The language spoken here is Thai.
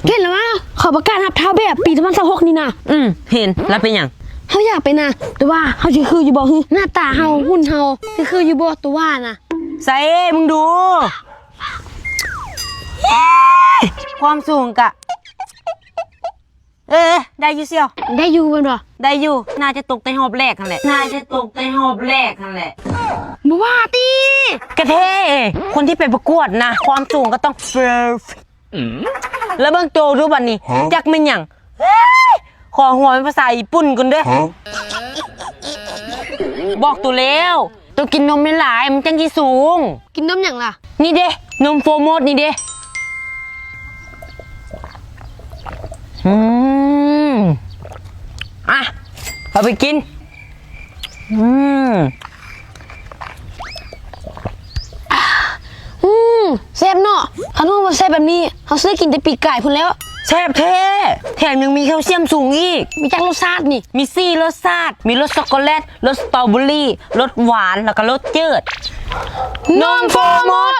เห็นแล้วว่าเขาประกาศรับท้าแบบปี2026นี่นะ เห็นแล้วเป็นอย่างเขาอยากเป็นนะแต่ว่าเขาจะคืออยู่บ่หน้าตาเฮาหุ่นเฮาคืออยู่บ่ตัวว่านะ ใส่มึงดูความสูงกะได้อยู่เสี่ยว ได้อยู่บ่ ได้อยู่น่าจะตกในหอบแรกนั่นแหละบ่ว่าติ กระเทคนที่ไปประกวดนะความสูงก็ต้องเฟิร์ฟแล้วเบิ่งโตดูบัดนี้จักเป็นหยังขอหัวเป็นภาษาญี่ปุ่นกันเด้อบอกตัวแล้วตัวกินนมไม่หลายมันจังสิสูง กินนมหยังล่ะ นี่เด้นมโฟโมดนี่เด้อ่ะเอาไปกินแซ่บเนาะคันว่าบ่แซ่บแบบนี้เฮาซื้อกินแต่ปีกไก่พุ่นแล้ว แซ่บแท้แถมยังมีแคลเซียมสูงอีก มีจักรสชาตินี่ มี4รสชาติมีรสช็อกโกแลตรสสตรอเบอรี่รสหวานแล้วก็รสจืดนมโฟร์มด